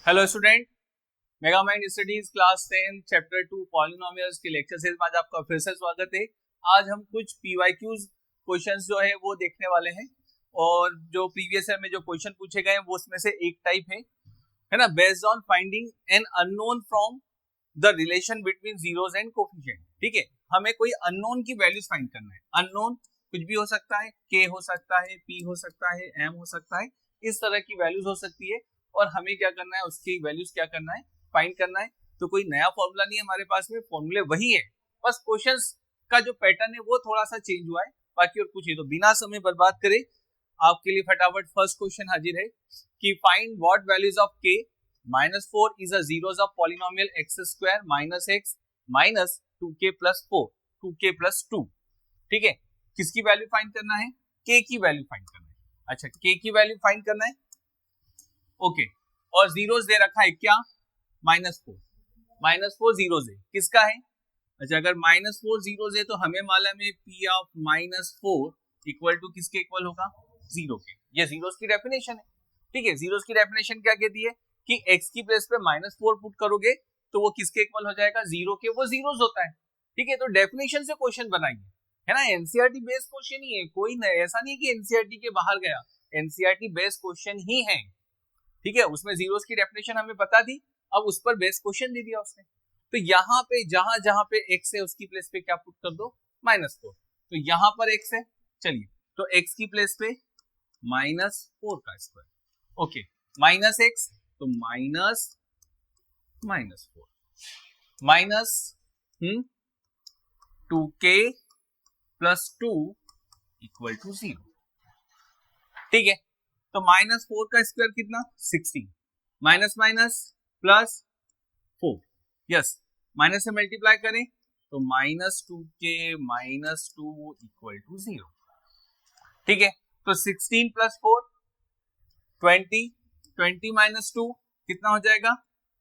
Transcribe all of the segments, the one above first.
Hello student, mega mind studies class 10 chapter 2 polynomials के lecture series में आज आपका फिर से स्वागत है। आज हम कुछ पीवाईक्यूज क्वेश्चंस जो है वो देखने वाले हैं और जो प्रीवियस ईयर में जो क्वेश्चन पूछे गए हैं वो उसमें से एक टाइप है ना, based on finding an unknown from the relation between zeros and coefficient. ठीक है, हमें कोई अननोन की वैल्यूज फाइंड करना है। अननोन कुछ भी हो सकता है, के हो सकता है, पी हो सकता है, एम हो सकता है, इस तरह की वैल्यूज हो सकती है और हमें क्या करना है, उसकी वैल्यूज क्या करना है, फाइंड करना है। तो कोई नया फॉर्मूला नहीं है हमारे पास में, फॉर्मूले वही है, बस क्वेश्चंस का जो पैटर्न है वो थोड़ा सा चेंज हुआ है, बाकी और कुछ नहीं। तो बिना समय बर्बाद करे आपके लिए फटाफट फर्स्ट क्वेश्चन हाजिर है कि फाइंड व्हाट वैल्यूज ऑफ के -4 is a zeros of polynomial x square minus x minus 2k plus 4 2k plus 2। ठीक है, किसकी वैल्यू फाइंड करना है? k की वैल्यू फाइंड करना है। अच्छा, k की वैल्यू फाइंड करना है, ओके। और जीरोस दे रखा है क्या? -4 जीरोस है, किसका है? अच्छा, अगर -4 जीरोस है तो हमें मालूम है p ऑफ -4 इक्वल टू किसके इक्वल होगा? जीरो के। ये जीरोस की डेफिनेशन है। ठीक है, जीरोस की डेफिनेशन क्या कहती है कि x की प्लेस पे -4 पुट करोगे तो वो किसके इक्वल हो जाएगा? जीरो के। वो जीरोस होता है। ठीक है, तो डेफिनेशन से क्वेश्चन बनाइए, है ना। एनसीईआरटी बेस्ड क्वेश्चन ही है, कोई ऐसा नहीं कि एनसीईआरटी के बाहर गया, एनसीईआरटी बेस्ड क्वेश्चन ही है। ठीक है, उसमें जीरोस की डेफिनेशन हमें पता थी, अब उस पर बेस्ड क्वेश्चन दे दिया उसने। तो यहाँ पे जहां जहां पे x है उसकी प्लेस पे क्या पुट कर दो? -4। तो यहाँ पर x है, चलिए, तो x की प्लेस पे -4 का स्क्वायर, ओके, -x तो -4 minus 2k plus 2 equal to 0। ठीक है, तो -4 का स्क्वायर कितना? 16, minus minus plus 4, yes, minus से मल्टीप्लाई करें तो -2k माइनस 2 इक्वल टू 0। ठीक है, तो 16 प्लस 4 20, 20 माइनस 2 कितना हो जाएगा?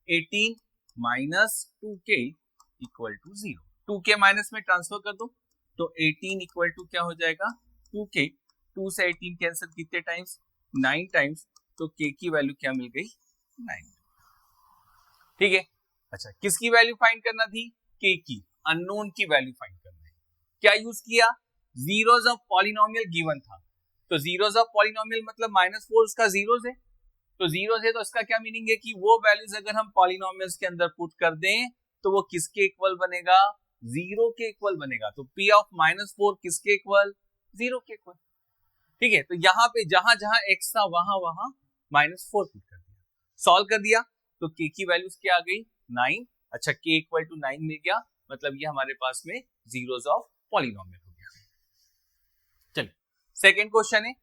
18 minus 2k equal to 0। 2k minus में ट्रांसफर कर दो तो 18 इक्वल टू क्या हो जाएगा? 2k। 2 से 18 कैंसिल कितने टाइम्स? 9 टाइम्स। तो k की वैल्यू क्या मिल गई? 9। ठीक है, अच्छा, किसकी वैल्यू फाइंड करना थी? k की, अननोन की वैल्यू फाइंड करना है। क्या यूज किया? जीरोस ऑफ पॉलिनोमियल गिवन था, तो जीरोस ऑफ पॉलिनोमियल मतलब -4 उसका जीरोस है, तो जीरोस है तो इसका क्या मीनिंग है कि वो वैल्यूज अगर हम पॉलिनोमियल्स के अंदर पुट कर दें तो वो किसके इक्वल बनेगा? जीरो के इक्वल बनेगा। तो p ऑफ -4 किसके इक्वल? जीरो के इक्वल। ठीक है, तो यहाँ पे जहां जहां x था वहां वहां -4 पुट कर दिया, सॉल्व कर दिया, तो k की वैल्यूज क्या आ गई? 9। अच्छा, k इक्वल टू 9 मिल गया, मतलब ये हमारे पास में जीरोस ऑफ पॉलिनोमियल हो गया। चलिए, सेकेंड क्वेश्चन है,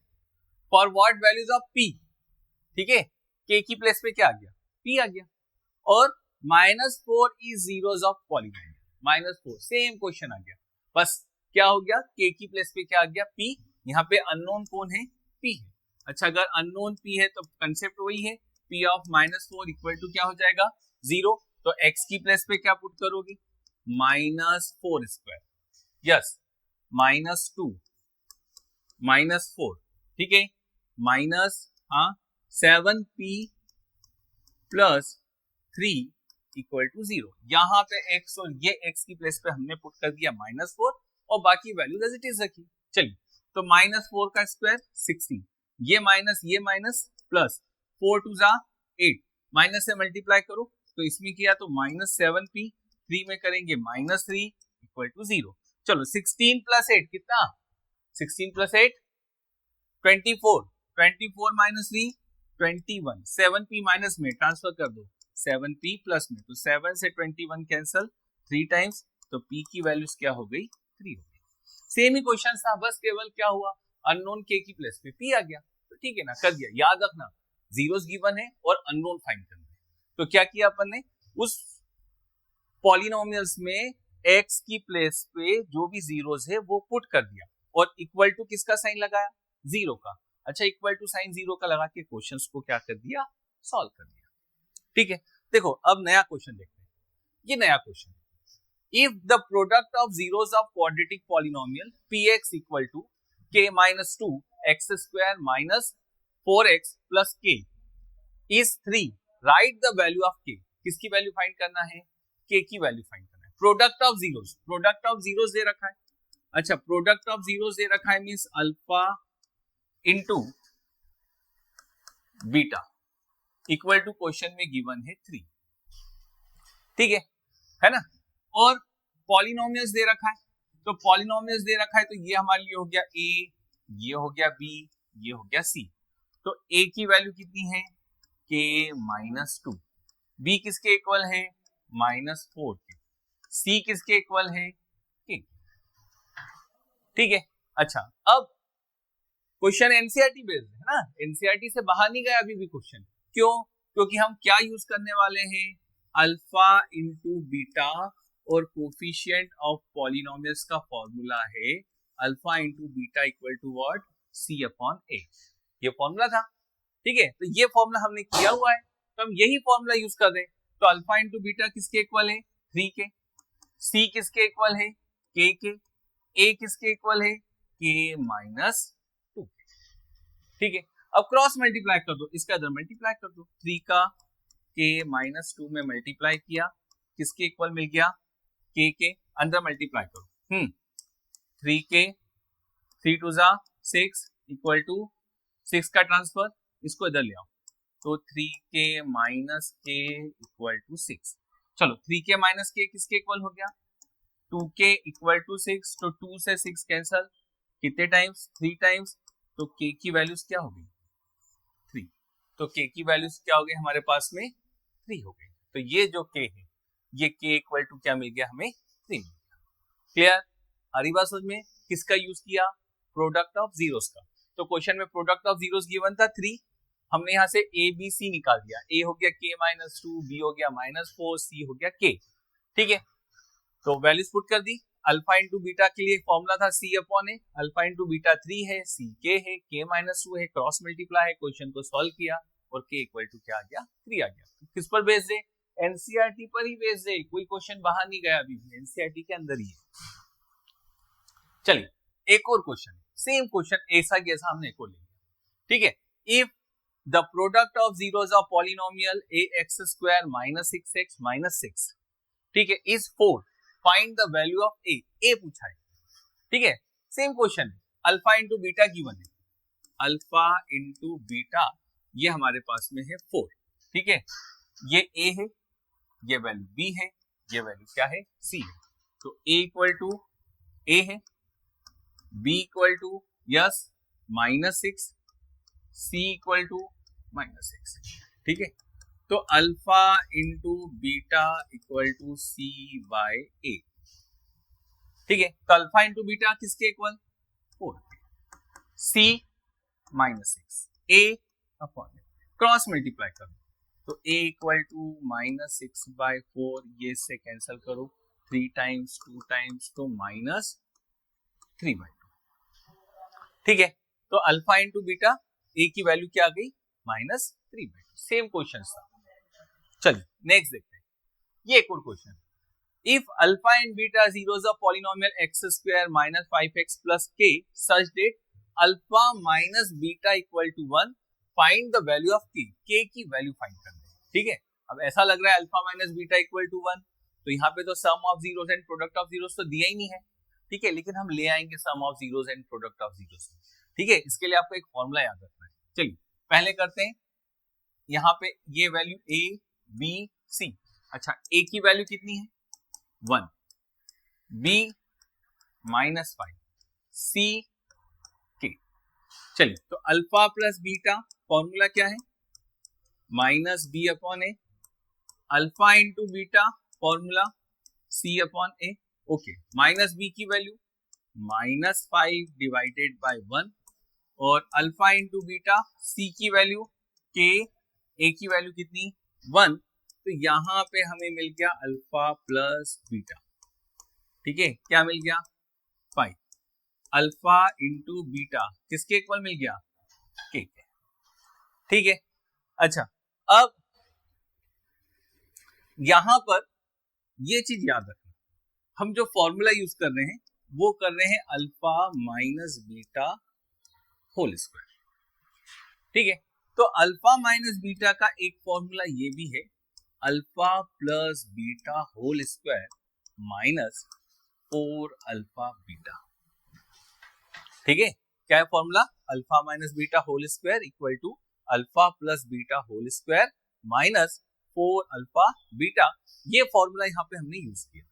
for what values of p। ठीक है, k की प्लेस पे क्या आ गया? p आ गया, और -4 is zeros of polynomial. -4 same question आ गया, बस क्या हो गया? k की प्लेस पे क्या आ गया? p। यहाँ पे अननोन कौन है? p है। अच्छा, अगर अननोन p है तो कंसेप्ट वही है, p ऑफ -4 इक्वल टू क्या हो जाएगा? 0। तो x की प्लेस पे क्या पुट करोगे? -4 स्क्वायर, यस, -2 -4, ठीक है, minus 7p plus 3 equal to 0। यहां पे x और ये x की प्लेस पे हमने पुट कर दिया -4 और बाकी वैल्यू एज इट इज रखी। चलिए, तो -4 का स्क्वायर 16, ये माइनस प्लस 4 टू 8, माइनस से मल्टीप्लाई करो तो इसमें किया तो -7p, 3 में करेंगे -3 इक्वल टू 0। चलो, 16 प्लस 8 कितना? 16 प्लस 8 24, 24 माइनस 3 21, 7p माइनस में ट्रांसफर कर दो 7p प्लस में, तो 7 से 21 कैंसल 3 टाइम्स, तो p की वैल्यूज क्या हो गई? 3 हो गई। सेम ही क्वेश्चन था, बस केवल क्या हुआ? अननोन k की प्लेस पे p आ गया, तो ठीक है ना, कर दिया। याद रखना, जीरोस गिवन है और अननोन फाइंड करना है। तो क्या किया अपन ने? उस पॉलिनोमियल्स में x की प्लेस पे जो भी जीरोस है वो पुट कर दिया और इक्वल टू किसका साइन लगाया? 0 का। अच्छा, इक्वल टू साइन 0 का लगा के क्वेश्चंस को क्या कर दिया? सॉल्व कर दिया। ठीक है, देखो अब नया क्वेश्चन देखते हैं। ये नया question, if the product of zeros of quadratic polynomial px equal to k minus 2 x square minus 4x plus k is 3, write the value of K, किसकी वैल्यू फाइंड करना है, के की वैल्यू फाइंड करना है। Product of zeros, product of zeros दे रखा है। अच्छा, प्रोडक्ट ऑफ जीरोस दे रखा है means alpha into beta equal to question में गिवन है 3, ठीक है ना। और पॉलिनोमियल्स दे रखा है, तो पॉलिनोमियल्स दे रखा है तो ये हमारे लिए हो गया a, ये हो गया b, ये हो गया c। तो a की वैल्यू कितनी है, k -2, b किसके इक्वल है -4 के, c किसके इक्वल है k, ठीक है। अच्छा, अब क्वेश्चन एनसीईआरटी बेस्ड है ना, एनसीईआरटी से बाहर नहीं गया अभी भी क्वेश्चन। क्यों? क्योंकि हम क्या यूज करने वाले हैं, अल्फा इंटू बीटा, और कोफिशिएंट ऑफ पॉलिनोमियल्स का फॉर्मूला है alpha into beta equal to what, c upon a। ये फॉर्मूला था, ठीक है। तो ये फॉर्मूला हमने किया हुआ है, तो हम यही फॉर्मूला यूज कर रहे हैं। तो अल्फा इंटू बीटा किसके इक्वल है 3 के, c किसके इक्वल है k के, a किसके इक्वल है k -2, ठीक है। अब क्रॉस मल्टीप्लाई कर दो, इसका इधर मल्टीप्लाई कर दो, 3 का k -2 में मल्टीप्लाई किया, किसके इक्वल मिल गया k के, अंदर मल्टीप्लाई करो 3 के 3 2 जा 6 इक्वल टू 6 का ट्रांसफर, इसको इधर ले आओ, तो 3 के माइनस के इक्वल टू 6। चलो 3 के माइनस के किसके इक्वल हो गया 2 के इक्वल टू 6, तो 2 से 6 कैंसल, कितने टाइम्स 3 टाइम्स, तो k की वैल्यूज क्या हो गई 3, तो k की वैल्यूज क्या हो गई हमारे पास में 3 हो गई। तो ये जो k है, ये k इक्वल टू क्या मिल गया हमें 3 मिल गया। क्लियर, आ रही बात समझ में। किसका यूज किया, प्रोडक्ट ऑफ जीरोस का। तो क्वेश्चन में प्रोडक्ट ऑफ जीरोस गिवन था 3, हमने यहाँ से a b c निकाल दिया, a हो गया k -2, b हो गया -4, c हो गया k, ठीक है। तो वैल्यूज पुट कर दी, अल्फा इंटू बीटा के लिए फॉर्मूला था c upon a, alpha into beta 3 है, c k है, k -2 है, क्रॉस मल्टीप्लाई है, क्वेश्चन को सॉल्व किया और k इक्वल टू क्या आ गया 3 आ गया। तो किस पर बेस्ड है, एनसीईआरटी पर ही बेस्ड है, कोई क्वेश्चन बाहर नहीं गया, अभी भी एनसीईआरटी के अंदर ही है। चलिए एक और क्वेश्चन, सेम क्वेश्चन ऐसा कैसा हमने एक और ले लिया, ठीक है। If the product of zeros of polynomial ax² -6x -6, ठीक है, is 4, find the value of a पूछा है, ठीक है। सेम क्वेश्चन है, अल्फा इंटू बीटा गिवन है, अल्फा इंटू बीटा ये हमारे पास में है 4, ठीक है। ये a है, ये वैल्यू b है, ये वैल्यू क्या है c है। तो a इक्वल टू a है, b equal to yes -6, c equal to -6, ठीक है। तो alpha into beta equal to c by a, ठीक है। तो अल्फा इंटू बीटा किसके equal 4, c -6, a upon cross multiply कर दो, तो a इक्वल टू -6 बाय 4, ये से कैंसिल करो, 3 टाइम्स 2 टाइम्स तो -3 बाय 2, ठीक है। तो अल्फा इंटू बीटा a की वैल्यू क्या आ गई -3 बाय 2, सेम क्वेश्चन था। चलिए नेक्स्ट देखते हैं, ये एक और question, if alpha and beta zeros of polynomial x² -5x plus k such that alpha minus beta equal to 1, find the value of k की वैल्यू फाइंड करनी है, ठीक है। अब ऐसा लग रहा है alpha minus beta equal to 1, तो यहाँ पे तो sum of zeros and product of zeros तो दिया ही नहीं है, ठीक है, लेकिन हम ले आएंगे sum of zeros and product of zeros, ठीक है। इसके लिए आपको एक फॉर्मूला याद रखना है। चलिए पहले करते हैं, यहाँ पे ये वैल्यू a b c, अच्छा a की वैल्यू कितनी है 1, b -5, c k। चलिए तो अल्फा प्लस बीटा फॉर्मूला क्या है -b upon a, alpha into beta formula c upon a, okay. -b की वैल्यू -5 डिवाइडेड बाय 1, और अल्फा इंटू बीटा c की वैल्यू k, a की वैल्यू कितनी 1, तो यहां पे हमें मिल गया अल्फा प्लस बीटा, ठीक है। क्या मिल गया 5, अल्फा इंटू बीटा किसके इक्वल मिल गया k के, ठीक है। अच्छा अब यहां पर ये चीज याद रखना, हम जो फॉर्मूला यूज कर रहे हैं वो कर रहे हैं alpha minus beta whole square, ठीक है। तो अल्फा माइनस बीटा का एक फॉर्मूला ये भी है, alpha plus beta whole square minus 4 alpha beta. ठीक है, क्या है formula? Alpha minus beta whole square equal to alpha plus beta whole square minus 4 alpha beta. ये फॉर्मूला यहाँ पे हमने यूज किया।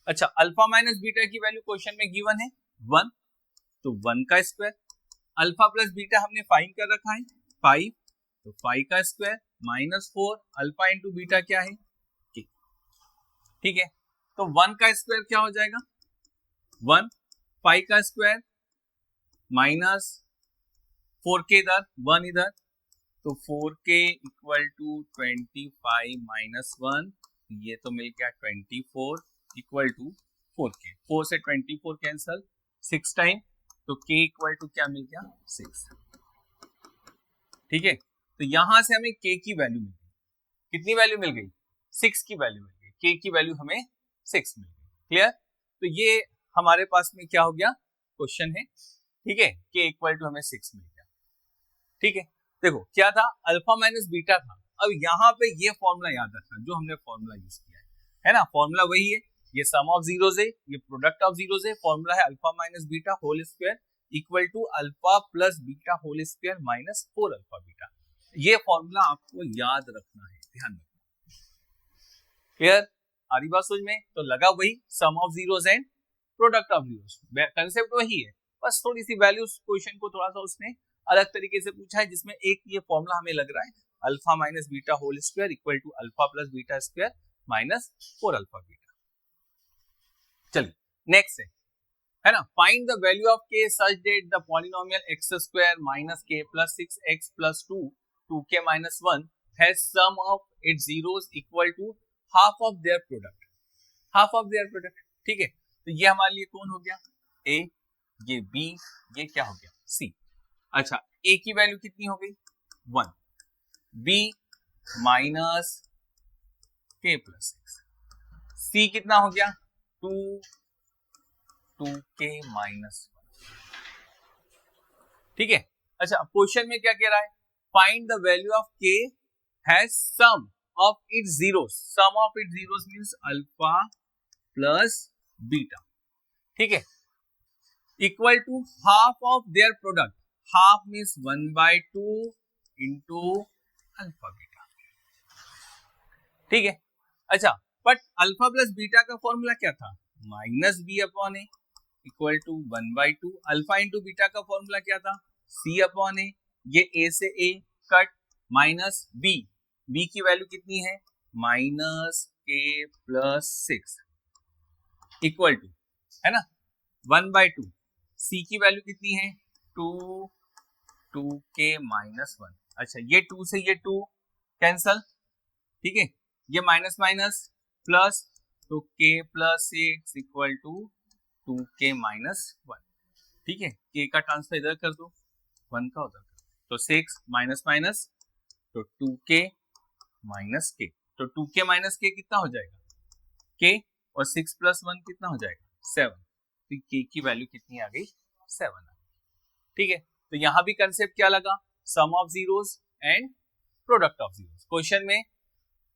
अच्छा, अल्फा माइनस बीटा की वैल्यू क्वेश्चन में गिवन है 1, तो 1 का स्क्वायर, अल्फा प्लस बीटा हमने 5 कर रखा है 5, तो 5 का square minus 4 alpha into beta क्या है k। ठीक है, तो 1 का स्क्वायर क्या हो जाएगा 1, 5 का स्क्वायर माइनस 4k इधर 1 इधर, तो 4k इक्वल टू 25 माइनस 1, ये तो मिल गया 24 इक्वल टू 4k, 4 से 24 कैंसल 6 टाइम, तो k इक्वल टू क्या मिल गया 6। ठीक है, तो यहां से हमें k की वैल्यू मिल गई, कितनी वैल्यू मिल गई 6 की वैल्यू मिल गई, k की वैल्यू हमें 6 मिल गई। क्लियर? तो ये हमारे पास में क्या हो गया क्वेश्चन है। ठीक है, k इक्वल टू हमें 6 मिल गया। ठीक है, देखो क्या था अल्फा माइनस बीटा था। अब यहाँ पे ये फॉर्मूला याद रखना जो हमने फॉर्मूला यूज किया है ना, फॉर्मूला वही है, ये सम ऑफ जीरोस है, ये प्रोडक्ट ऑफ जीरोस है, फॉर्मूला है alpha minus beta whole square equal to alpha plus beta whole square minus 4 alpha beta. ये फॉर्मूला आपको याद रखना है, ध्यान रखना। क्लियर? आ रही बात समझ में? तो लगा वही sum of zeros and product of zeros, concept वही है, बस थोड़ी सी वैल्यूज क्वेश्चन को थोड़ा सा उसने अलग तरीके से पूछा है, जिसमें एक ये फॉर्मूला हमें लग रहा है alpha minus beta whole square equal to alpha plus beta square minus 4 alpha beta. चलिए नेक्स्ट है ना, find the value of k such that the polynomial x square minus k plus 6x plus 2 2k minus 1 has sum of its zeros equal to half of their product, half of their product. ठीक है, तो ये हमारे लिए कौन हो गया a, ये b, ये क्या हो गया c। अच्छा, a की वैल्यू कितनी हो गई 1, b minus k plus 6, c कितना हो गया 2 2k माइनस 1। ठीक है, अच्छा क्वेश्चन में क्या कह रहा है, find the value of k has sum of its zeros, sum of its zeros means alpha plus beta. ठीक है, equal to half of their product, half means 1/2 into alpha beta. ठीक है, अच्छा बट अल्फा प्लस बीटा का formula क्या था minus B upon A equal to 1/2, alpha into beta का formula क्या था सी अपॉन ए, ये ए से A cut minus B, B की वैल्यू कितनी है माइनस के प्लस 6 इक्वल टू है ना 1/2, सी की वैल्यू कितनी है 2k माइनस 1। अच्छा, ये 2 से ये 2 कैंसल, ठीक है, ये माइनस माइनस प्लस, तो k plus 6 equal to 2k minus 1। ठीक है, k का ट्रांसफर इधर कर दो, 1 का उधर कर दो, तो 6 माइनस माइनस तो 2k माइनस k, तो 2k माइनस k कितना हो जाएगा k, और 6 प्लस 1 कितना हो जाएगा 7, तो k की वैल्यू कितनी आ गई 7 आ गई। ठीक है, तो यहां भी कंसेप्ट क्या लगा sum of zeros and product of zeros. Question में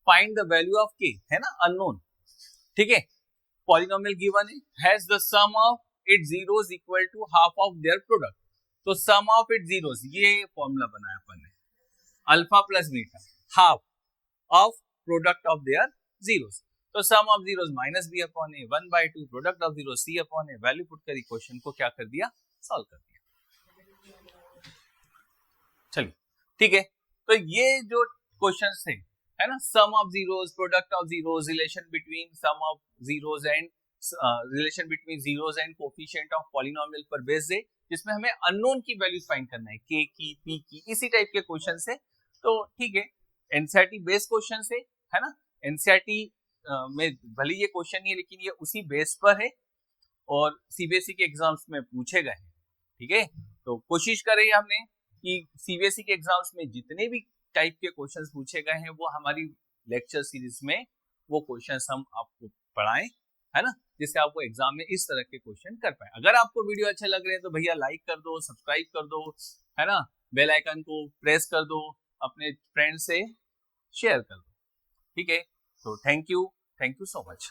find the value of k है ना अननोन। ठीक है, पॉलिनोमियल गिवन है has the sum of its zeros equal to half of their product, तो सम ऑफ इट्स जीरोस ये formula बनाया अपन ने alpha plus beta half of product of their zeros, तो sum of zeros minus B upon a 1/2 product of zeros C upon A, value put कर equation को क्या कर दिया सॉल्व कर दिया। चलिए ठीक है, तो ये जो क्वेश्चंस थे है ना sum of zeros, product of zeros, relation between sum of zeros and relation between zeros and coefficient of polynomial पर बेस्ड है, जिसमें हमें अननोन की वैल्यूज फाइंड करना है k की p की, इसी टाइप के क्वेश्चन है। तो ठीक है, एनसीईआरटी बेस्ड क्वेश्चन है ना, एनसीईआरटी में भले ये क्वेश्चन नहीं है लेकिन ये उसी बेस पर है और सीबीएसई के एग्जाम्स में पूछे गए हैं। ठीक है, तो कोशिश करें हमने कि सीबीएसई के एग्जाम्स में जितने भी टाइप के क्वेश्चंस पूछे गए हैं वो हमारी लेक्चर सीरीज में वो क्वेश्चंस हम आपको पढ़ाएं, है ना, जिससे आपको एग्जाम में इस तरह के क्वेश्चन कर पाए। अगर आपको वीडियो अच्छे लग रहे हैं तो भैया लाइक कर दो, सब्सक्राइब कर दो, है ना, बेल आइकन को प्रेस कर दो, अपने फ्रेंड से शेयर कर दो, ठीक है। तो थैंक यू सो मच।